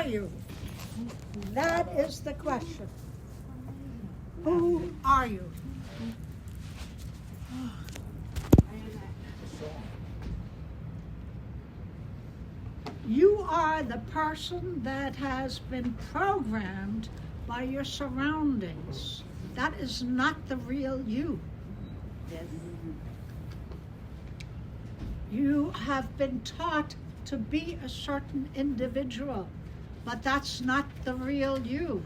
you? That is the question. Who are you? You are the person that has been programmed by your surroundings. That is not the real you. Yes. You have been taught to be a certain individual, but that's not the real you.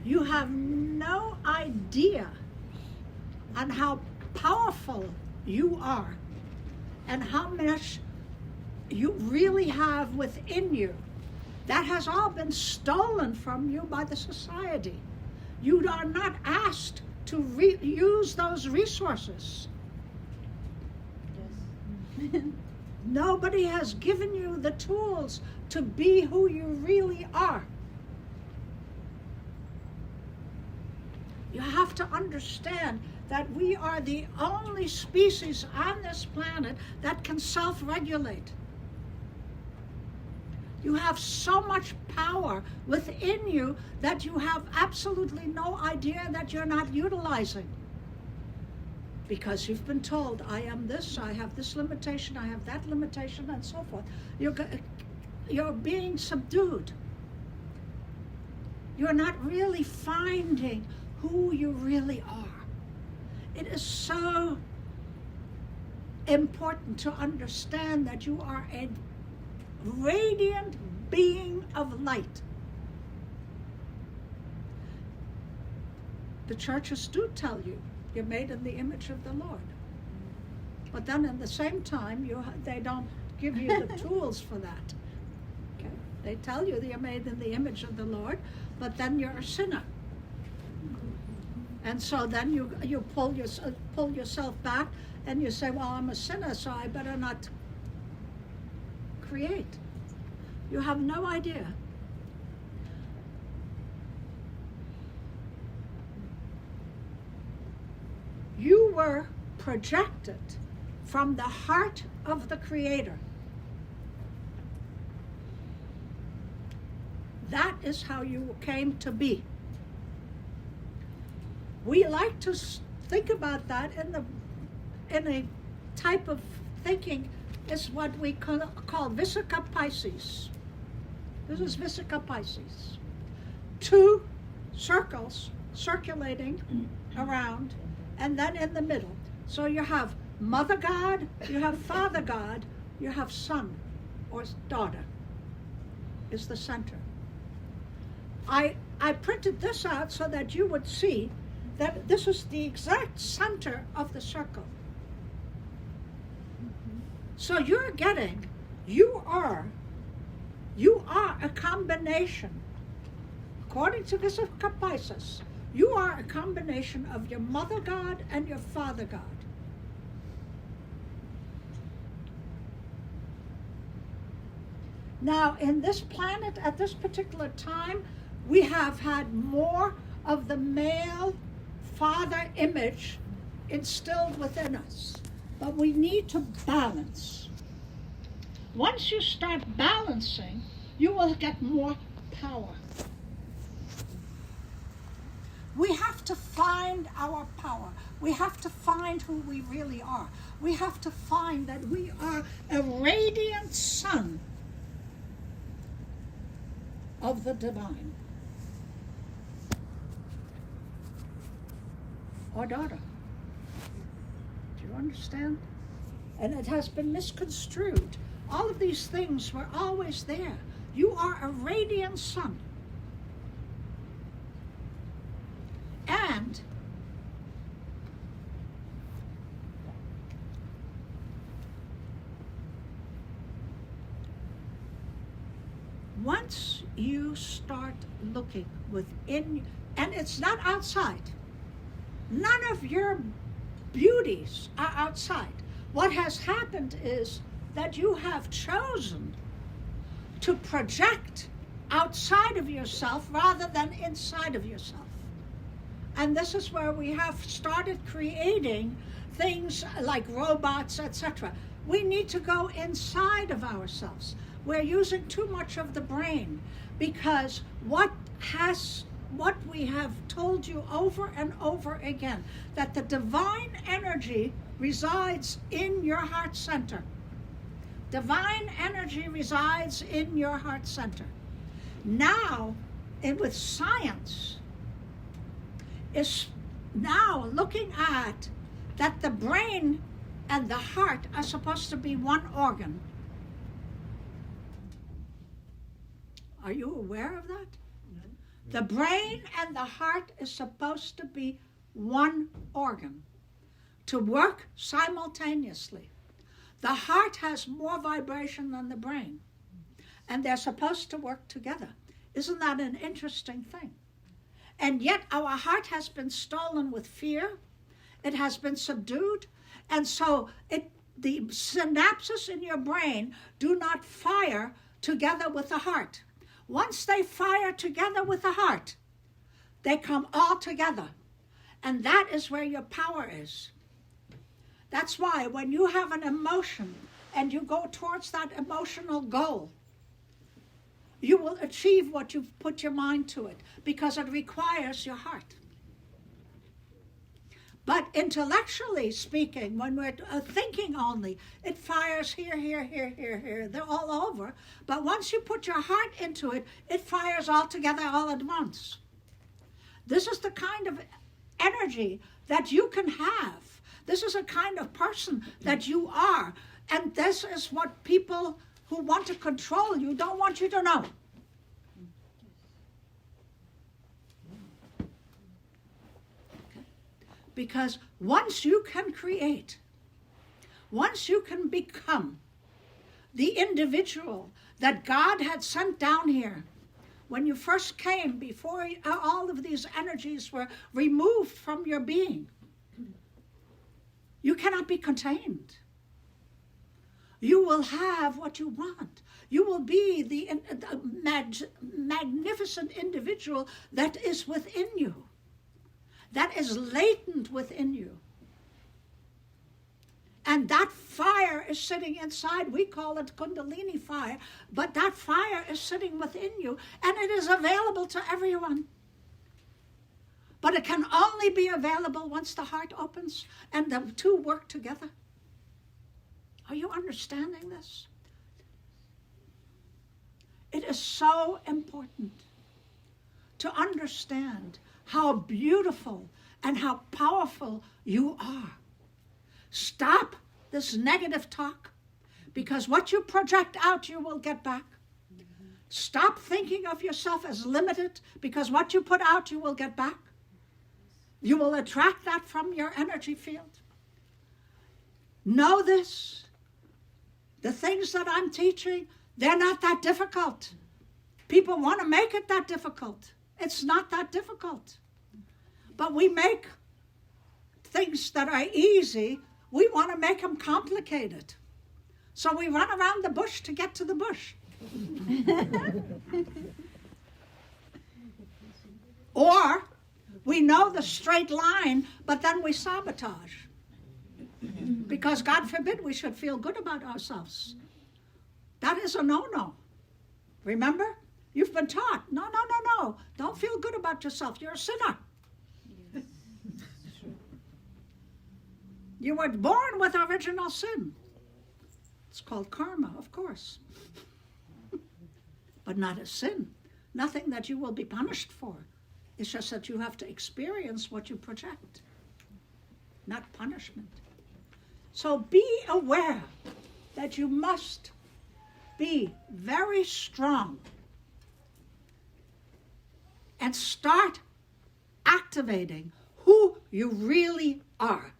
You have no idea on how powerful you are and how much you really have within you. That has all been stolen from you by the society. You are not asked to use those resources. Yes. Nobody has given you the tools to be who you really are. You have to understand that we are the only species on this planet that can self-regulate. You have so much power within you that you have absolutely no idea that you're not utilizing. Because you've been told, I am this, I have this limitation, I have that limitation, and so forth. You're being subdued. You're not really finding who you really are. It is so important to understand that you are a radiant being of light. The churches do tell you you're made in the image of the Lord. But then at the same time, they don't give you the tools for that. Okay? They tell you that you're made in the image of the Lord, but then you're a sinner. And so then you pull yourself back and you say, well, I'm a sinner, so I better not create. You have no idea. You were projected from the heart of the Creator. That is how you came to be. We like to think about that in a type of thinking is what we call Vesica Pisces. This is Vesica Pisces. Two circles circulating around, and then in the middle. So you have Mother God, you have Father God, you have Son or Daughter is the center. I printed this out so that you would see that this is the exact center of the circle. So you are a combination. According to Vesica Pisces, you are a combination of your Mother God and your Father God. Now, in this planet, at this particular time, we have had more of the male father image instilled within us. But we need to balance. Once you start balancing, you will get more power. We have to find our power. We have to find who we really are. We have to find that we are a radiant son of the divine. Or daughter. Do you understand? And it has been misconstrued. All of these things were always there. You are a radiant sun. And once you start looking within, and it's not outside. None of your beauties are outside. What has happened is that you have chosen to project outside of yourself rather than inside of yourself. And this is where we have started creating things like robots, etc. We need to go inside of ourselves. we're using too much of the brain, because what we have told you over and over again, that the divine energy resides in your heart center. Divine energy resides in your heart center. Now, with science, is now looking at that the brain and the heart are supposed to be one organ. Are you aware of that? The brain and the heart is supposed to be one organ, to work simultaneously. The heart has more vibration than the brain, and they're supposed to work together. Isn't that an interesting thing? And yet our heart has been stolen with fear. It has been subdued, and so the synapses in your brain do not fire together with the heart. Once they fire together with the heart, they come all together. And that is where your power is. That's why when you have an emotion and you go towards that emotional goal, you will achieve what you've put your mind to it, because it requires your heart. But intellectually speaking, when we're thinking only, it fires here, here, here, here, here. They're all over. But once you put your heart into it, it fires all together all at once. This is the kind of energy that you can have. This is a kind of person that you are. And this is what people who want to control you don't want you to know. Because once you can create, once you can become the individual that God had sent down here, when you first came, before all of these energies were removed from your being, you cannot be contained. You will have what you want. You will be the magnificent individual that is within you, that is latent within you. And that fire is sitting inside. We call it Kundalini fire, but that fire is sitting within you, and it is available to everyone. But it can only be available once the heart opens and the two work together. Are you understanding this? It is so important to understand how beautiful and how powerful you are. Stop this negative talk, because what you project out, you will get back. Stop thinking of yourself as limited, because what you put out, you will get back. You will attract that from your energy field. Know this. The things that I'm teaching, they're not that difficult. People want to make it that difficult. It's not that difficult. But we make things that are easy, we want to make them complicated. So we run around the bush to get to the bush. Or we know the straight line, but then we sabotage. Because God forbid we should feel good about ourselves. That is a no-no. Remember? You've been taught, no. Don't feel good about yourself. You're a sinner. Yes. You were born with original sin. It's called karma, of course. But not a sin. Nothing that you will be punished for. It's just that you have to experience what you project. Not punishment. So be aware that you must be very strong and start activating who you really are.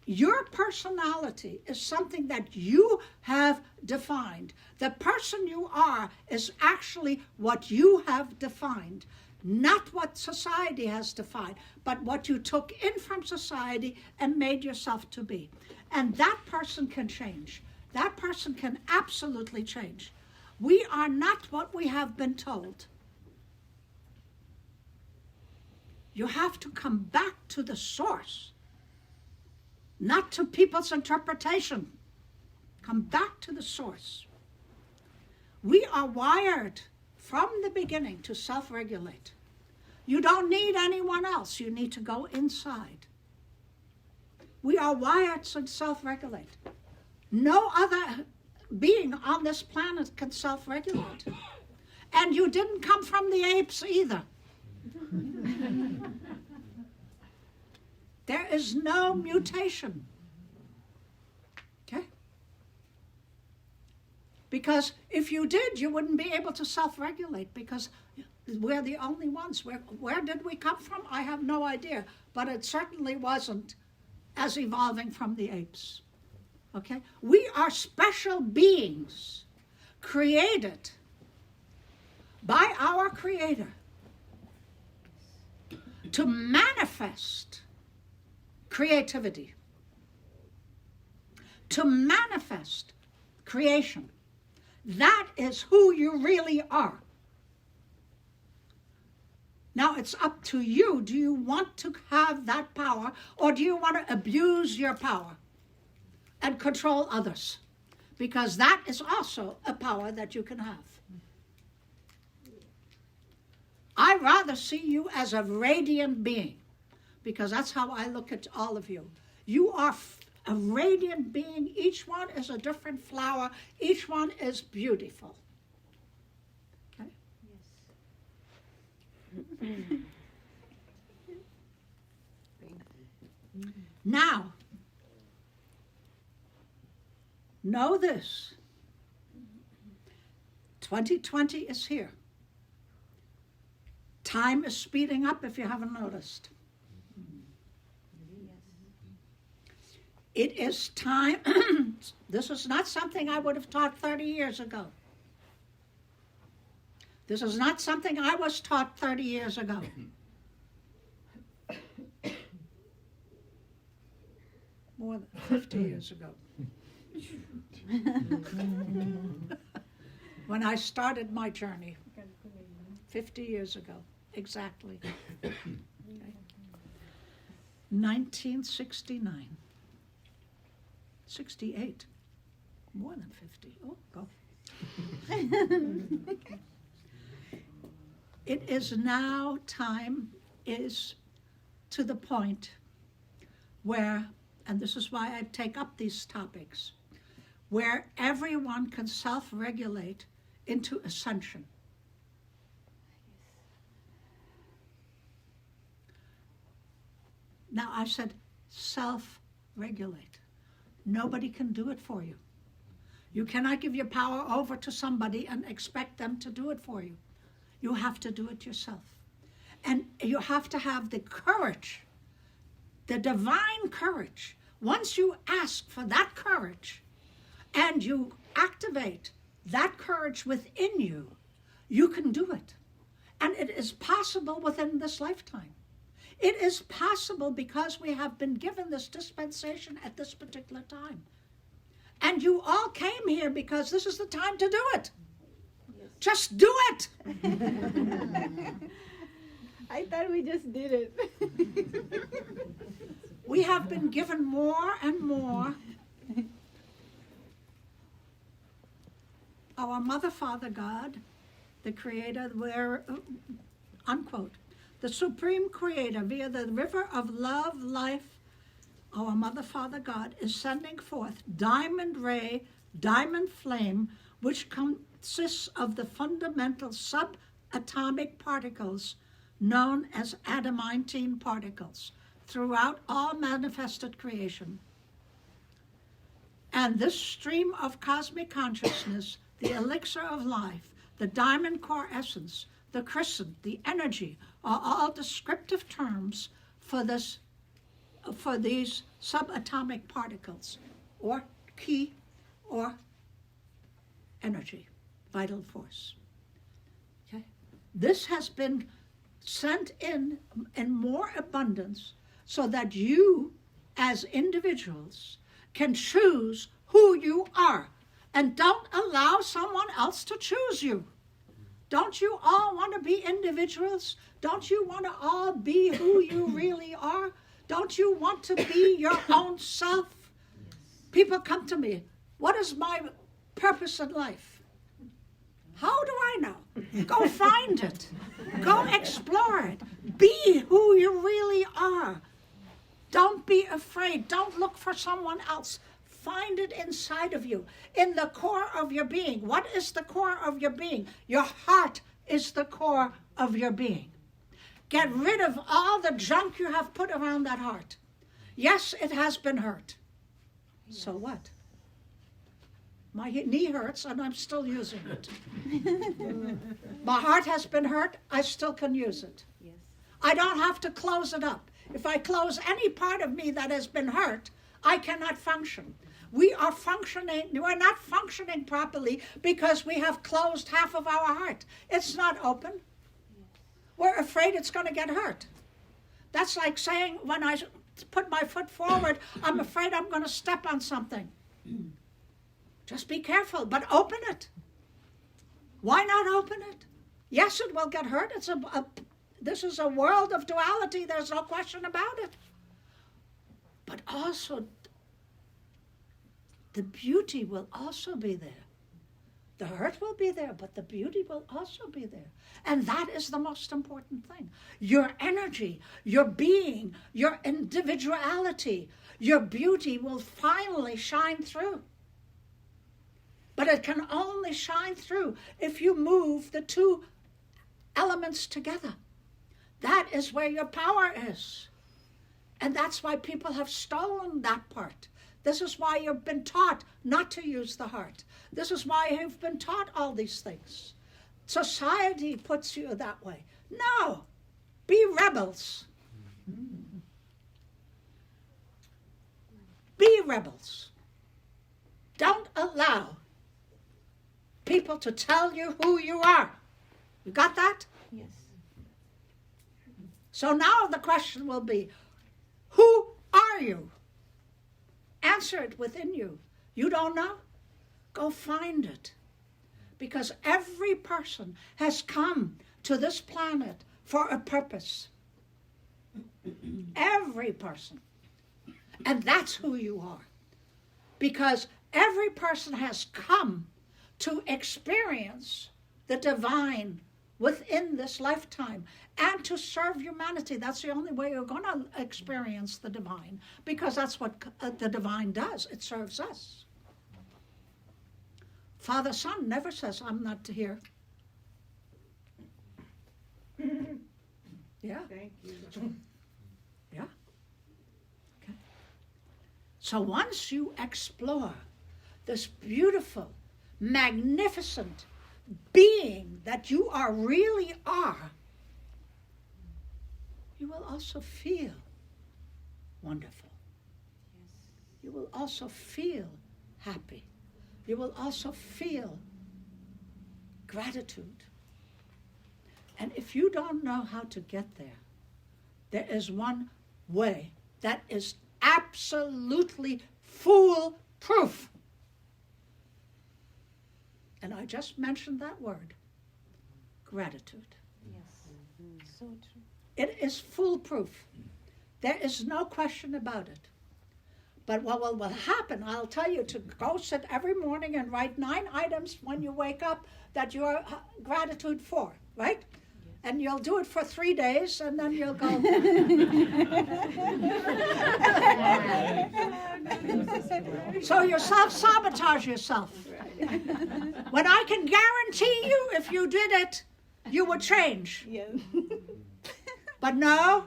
Your personality is something that you have defined. The person you are is actually what you have defined, not what society has defined, but what you took in from society and made yourself to be. And that person can change. That person can absolutely change. We are not what we have been told. You have to come back to the source, not to people's interpretation. Come back to the source. We are wired from the beginning to self-regulate. You don't need anyone else. You need to go inside. We are wired to self-regulate. No other being on this planet can self-regulate. And you didn't come from the apes either. There is no mutation. Okay? Because if you did, you wouldn't be able to self-regulate, because we're the only ones. Where did we come from? I have no idea. But it certainly wasn't as evolving from the apes. Okay? We are special beings created by our Creator to manifest creativity, to manifest creation. That is who you really are. Now it's up to you. Do you want to have that power, or do you want to abuse your power and control others? Because that is also a power that you can have. I rather see you as a radiant being, because that's how I look at all of you. You are a radiant being. Each one is a different flower. Each one is beautiful. Okay? Yes. Now, know this. 2020 is here. Time is speeding up, if you haven't noticed. It is time. This is not something I would have taught 30 years ago. This is not something I was taught 30 years ago. More than 50 years ago. When I started my journey, 50 years ago, exactly. Okay. 1969. 68. More than 50. Oh, go. It is now time is to the point where, and this is why I take up these topics, where everyone can self-regulate into ascension. Now I said self-regulate. Nobody can do it for you. You cannot give your power over to somebody and expect them to do it for you. You have to do it yourself. And you have to have the courage, the divine courage. Once you ask for that courage and you activate that courage within you, you can do it. And it is possible within this lifetime. It is possible because we have been given this dispensation at this particular time. And you all came here because this is the time to do it. Yes. Just do it. I thought we just did it. We have been given more and more. Our Mother, Father, God, the Creator, where, unquote, the Supreme Creator, via the river of love, life, our Mother, Father, God, is sending forth diamond ray, diamond flame, which consists of the fundamental subatomic particles known as adamantine particles throughout all manifested creation. And this stream of cosmic consciousness, the elixir of life, the diamond core essence, the crescent, the energy, are all descriptive terms for these subatomic particles, or ki, or energy, vital force. Okay? This has been sent in more abundance so that you, as individuals, can choose who you are, and don't allow someone else to choose you. Don't you all want to be individuals? Don't you want to all be who you really are? Don't you want to be your own self? People come to me, What is my purpose in life? How do I know? Go find it. Go explore it. Be who you really are. Don't be afraid. Don't look for someone else. Find it inside of you, in the core of your being. What is the core of your being? Your heart is the core of your being. Get rid of all the junk you have put around that heart. Yes, it has been hurt. Yes. So what? My knee hurts and I'm still using it. My heart has been hurt, I still can use it. Yes. I don't have to close it up. If I close any part of me that has been hurt, I cannot function. We're not functioning properly because we have closed half of our heart. It's not open. We're afraid it's going to get hurt. That's like saying when I put my foot forward, I'm afraid I'm going to step on something. Just be careful, but open it. Why not open it? Yes, it will get hurt. This is a world of duality. There's no question about it. But also, the beauty will also be there. The hurt will be there, but the beauty will also be there. And that is the most important thing. Your energy, your being, your individuality, your beauty will finally shine through. But it can only shine through if you move the two elements together. That is where your power is. And that's why people have stolen that part. This is why you've been taught not to use the heart. This is why you've been taught all these things. Society puts you that way. No, be rebels. Be rebels. Don't allow people to tell you who you are. You got that? Yes. So now the question will be, who are you? Answer it within you. You don't know? Go find it. Because every person has come to this planet for a purpose. Every person. And that's who you are. Because every person has come to experience the divine within this lifetime and to serve humanity. That's the only way you're going to experience the divine, because that's what the divine does. It serves us. Father Son never says, I'm not here. Yeah. Thank you. Yeah. Okay. So once you explore this beautiful, magnificent being that you really are, you will also feel wonderful. Yes. You will also feel happy. You will also feel gratitude. And if you don't know how to get there, there is one way that is absolutely foolproof. And I just mentioned that word, gratitude. Yes, so true. It is foolproof. There is no question about it. But what will happen, I'll tell you to go sit every morning and write 9 items when you wake up that you are gratitude for, right? Yes. And you'll do it for 3 days, and then you'll go. So you self-sabotage yourself. When I can guarantee you, if you did it, you would change. Yes. But no,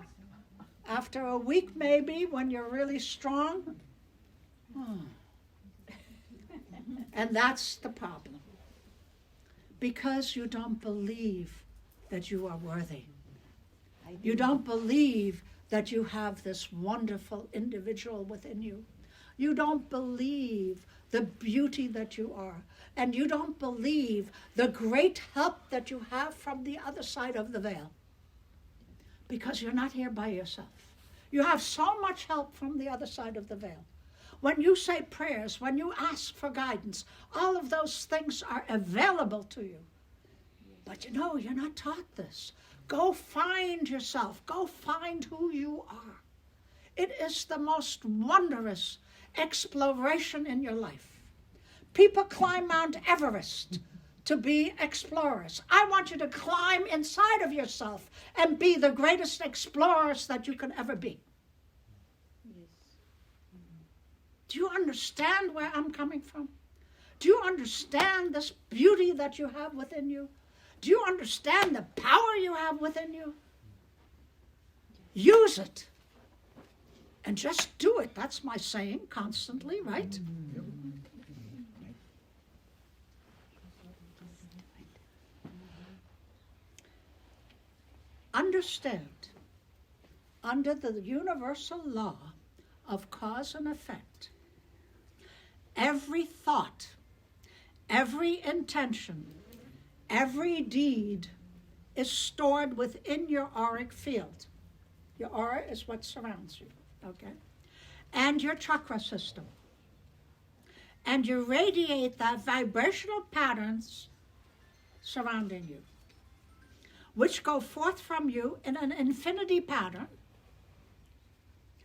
after a week maybe, when you're really strong, and that's the problem. Because you don't believe that you are worthy. You don't believe that you have this wonderful individual within you. You don't believe the beauty that you are. And you don't believe the great help that you have from the other side of the veil. Because you're not here by yourself. You have so much help from the other side of the veil. When you say prayers, when you ask for guidance, all of those things are available to you. But you know, you're not taught this. Go find yourself. Go find who you are. It is the most wondrous exploration in your life. People climb Mount Everest to be explorers. I want you to climb inside of yourself and be the greatest explorers that you can ever be. Do you understand where I'm coming from? Do you understand this beauty that you have within you? Do you understand the power you have within you? Use it. And just do it. That's my saying constantly, right? Understand, under the universal law of cause and effect, every thought, every intention, every deed is stored within your auric field. Your aura is what surrounds you, okay? And your chakra system. And you radiate that vibrational patterns surrounding you, which go forth from you in an infinity pattern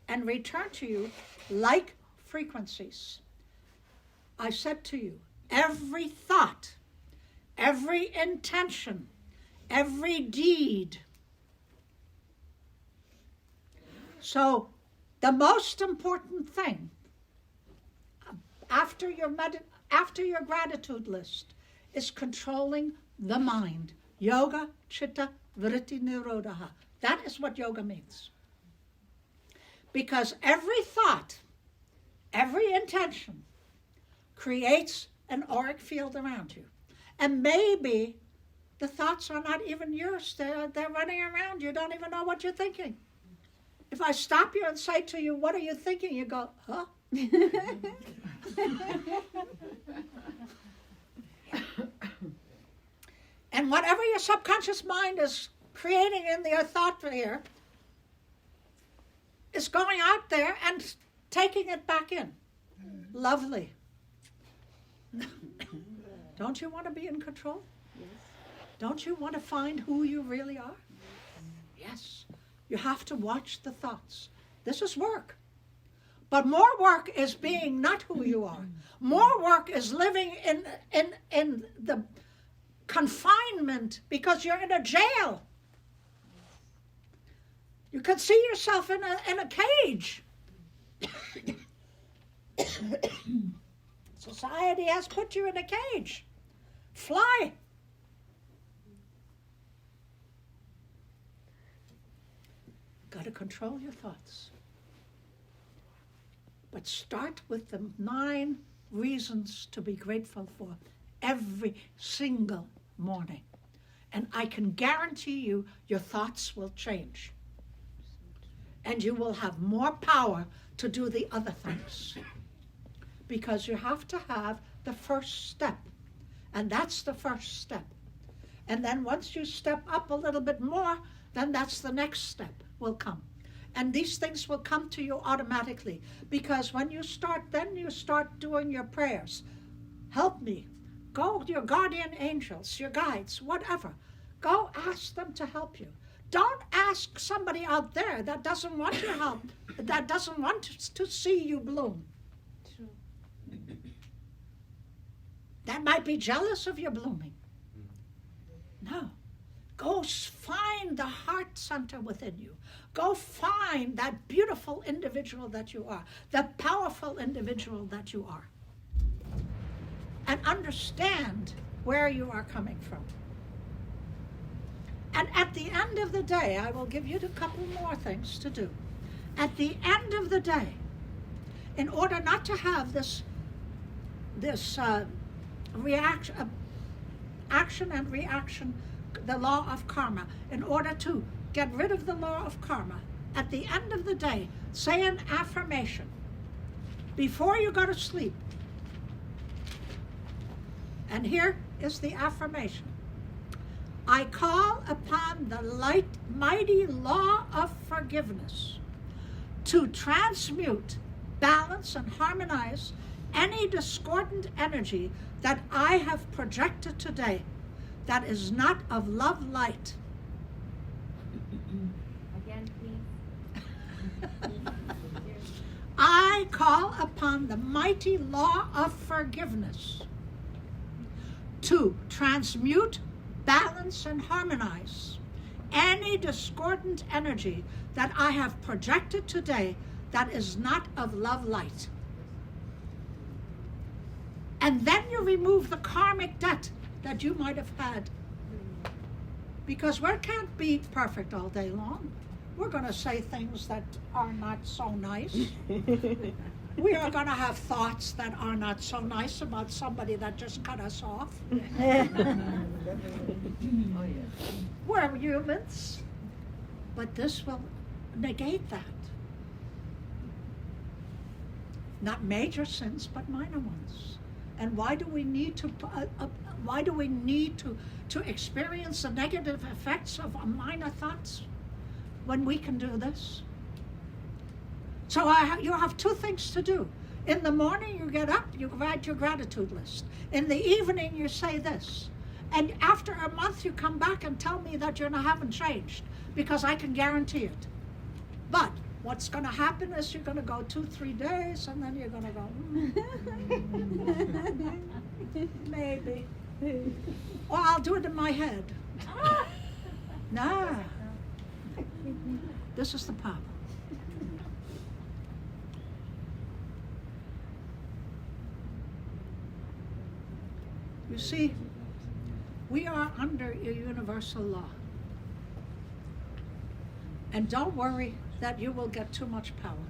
and return to you like frequencies. I said to you, every thought, every intention, every deed. So the most important thing after your gratitude list is controlling the mind. Yoga, chitta, vritti, nirodha. That is what yoga means. Because every thought, every intention creates an auric field around you. And maybe the thoughts are not even yours. They're running around. You don't even know what you're thinking. If I stop you and say to you, what are you thinking? You go, huh? And whatever your subconscious mind is creating in your thought here is going out there and taking it back in. Lovely. Don't you want to be in control? Yes. Don't you want to find who you really are? Yes. You have to watch the thoughts. This is work. But more work is being not who you are. More work is living in the confinement because you're in a jail. You could see yourself in a cage. Society has put you in a cage. Fly. Got to control your thoughts. But start with the 9 reasons to be grateful for every single morning. And I can guarantee you your thoughts will change. And you will have more power to do the other things. Because you have to have the first step. And that's the first step. And then once you step up a little bit more, then that's the next step will come. And these things will come to you automatically. Because when you start, then you start doing your prayers. Help me. Go to your guardian angels, your guides, whatever. Go ask them to help you. Don't ask somebody out there that doesn't want your help, that doesn't want to see you bloom. True. That might be jealous of your blooming. No. Go find the heart center within you. Go find that beautiful individual that you are, the powerful individual that you are. And understand where you are coming from. And at the end of the day, I will give you a couple more things to do. At the end of the day, in order not to have this action and reaction, the law of karma, in order to get rid of the law of karma, at the end of the day, say an affirmation before you go to sleep. And here is the affirmation. I call upon the light, mighty law of forgiveness to transmute, balance, and harmonize any discordant energy that I have projected today that is not of love light. Again, please. I call upon the mighty law of forgiveness to transmute, balance, and harmonize any discordant energy that I have projected today that is not of love light. And then you remove the karmic debt that you might have had. Because we can't be perfect all day long. We're going to say things that are not so nice. We are going to have thoughts that are not so nice about somebody that just cut us off. We're humans. But this will negate that. Not major sins, but minor ones. And why do we need to experience the negative effects of minor thoughts when we can do this? So you have two things to do. In the morning, you get up, you write your gratitude list. In the evening, you say this. And after a month, you come back and tell me that you haven't changed, because I can guarantee it. But what's going to happen is you're going to go 2-3 days, and then you're going to go, maybe. Or I'll do it in my head. Nah. This is the problem. You see, we are under a universal law. And don't worry that you will get too much power.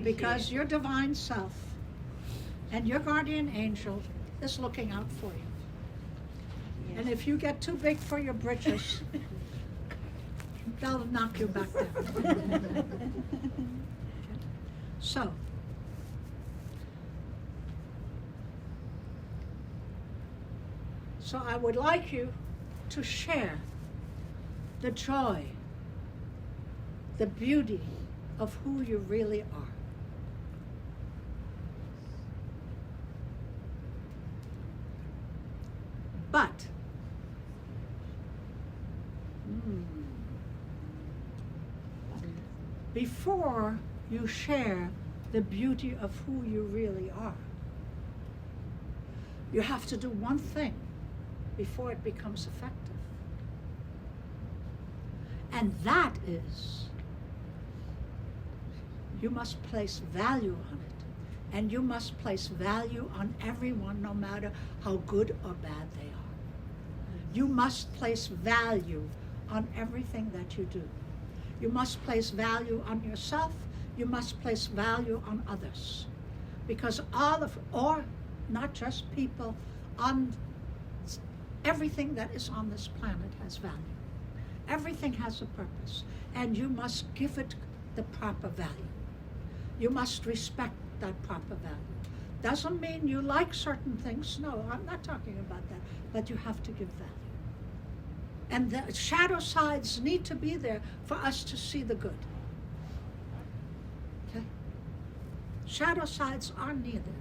Because your divine self and your guardian angel is looking out for you. Yes. And if you get too big for your britches, they'll knock you back down. So I would like you to share the joy, the beauty of who you really are. But before you share the beauty of who you really are, you have to do one thing before it becomes effective. And that is, you must place value on it. And you must place value on everyone, no matter how good or bad they are. You must place value on everything that you do. You must place value on yourself. You must place value on others. Because or not just people, on everything that is on this planet has value. Everything has a purpose, and you must give it the proper value. You must respect that proper value. Doesn't mean you like certain things. No, I'm not talking about that. But you have to give value. And the shadow sides need to be there for us to see the good. Okay? Shadow sides are neither.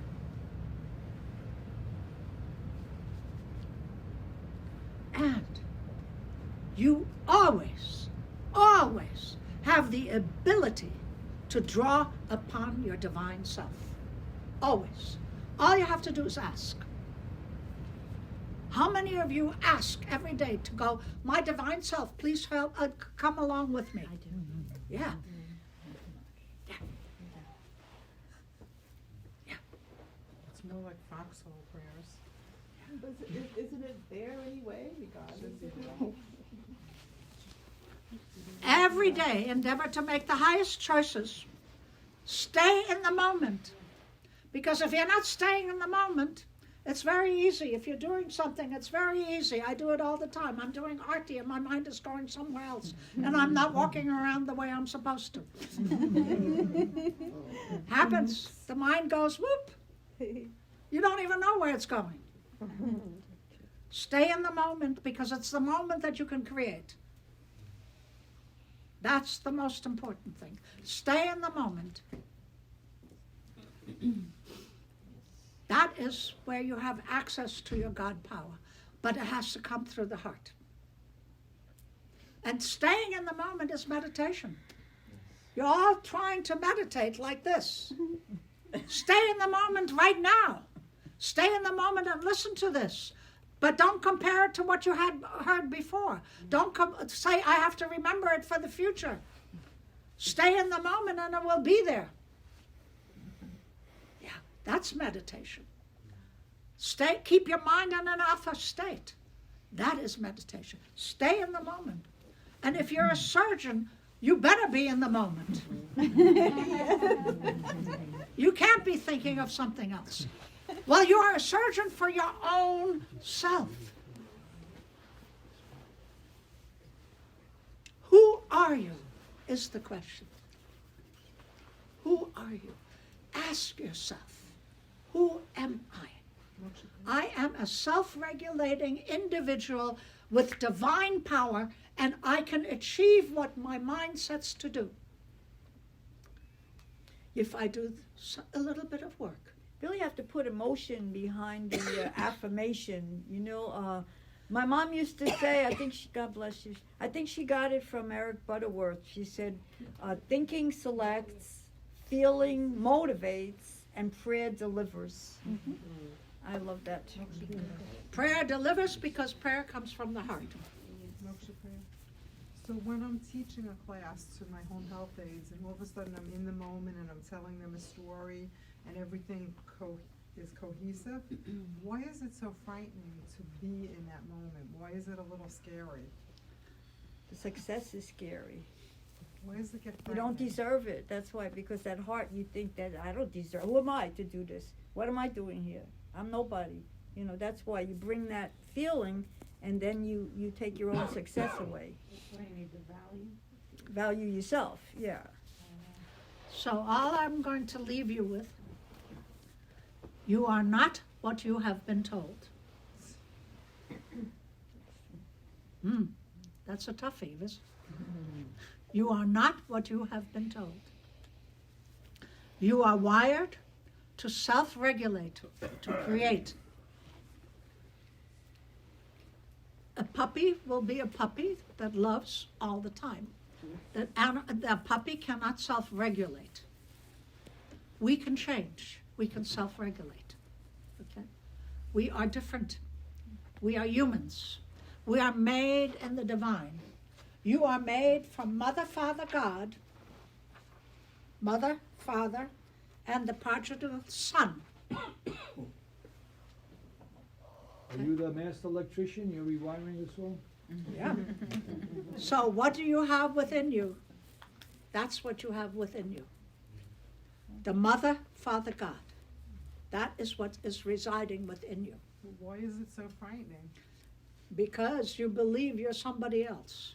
And you always, always have the ability to draw upon your divine self. Always. All you have to do is ask. How many of you ask every day to go, my divine self, please help, come along with me? I do. Yeah. Yeah. Yeah. It's more like foxhole prayers. But isn't it there anyway? Every day, endeavor to make the highest choices. Stay in the moment. Because if you're not staying in the moment, it's very easy. If you're doing something, it's very easy. I do it all the time. I'm doing arty and my mind is going somewhere else. And I'm not walking around the way I'm supposed to. Happens. The mind goes, whoop. You don't even know where it's going. Stay in the moment, because it's the moment that you can create. That's the most important thing. Stay in the moment. That is where you have access to your God power, but it has to come through the heart. And staying in the moment is meditation. You're all trying to meditate like this. Stay in the moment right now. Stay in the moment and listen to this. But don't compare it to what you had heard before. Don't say, I have to remember it for the future. Stay in the moment and it will be there. Yeah, that's meditation. Keep your mind in an alpha state. That is meditation. Stay in the moment. And if you're a surgeon, you better be in the moment. You can't be thinking of something else. Well, you are a surgeon for your own self. Who are you is the question. Who are you? Ask yourself, who am I? I am a self-regulating individual with divine power, and I can achieve what my mind sets to do if I do a little bit of work. Really have to put emotion behind the affirmation. You know, my mom used to say, I think she, God bless you, I think she got it from Eric Butterworth. She said, thinking selects, feeling motivates, and prayer delivers. Mm-hmm. I love that. Prayer delivers because prayer comes from the heart. Mokshapriya. So when I'm teaching a class to my home health aides, and all of a sudden I'm in the moment and I'm telling them a story, and everything is cohesive, why is it so frightening to be in that moment? Why is it a little scary? The success is scary. Why does it get You frightening? don't deserve it. That's why, because that heart, you think that I don't deserve. Who am I to do this? What am I doing here? I'm nobody. You know, that's why you bring that feeling, and then you take your own success away. That's why you need the value. Value yourself, yeah. So all I'm going to leave you with, you are not what you have been told. That's a toughie, Vis. You are not what you have been told. You are wired to self-regulate, to create. A puppy will be a puppy that loves all the time. The puppy cannot self-regulate. We can change. We can self-regulate. Okay? We are different. We are humans. We are made in the divine. You are made from Mother, Father, God, Mother, Father, and the prodigal Son. Are you the master electrician? You're rewiring this all? Yeah. So what do you have within you? That's what you have within you. The Mother, Father, God. That is what is residing within you. Why is it so frightening? Because you believe you're somebody else.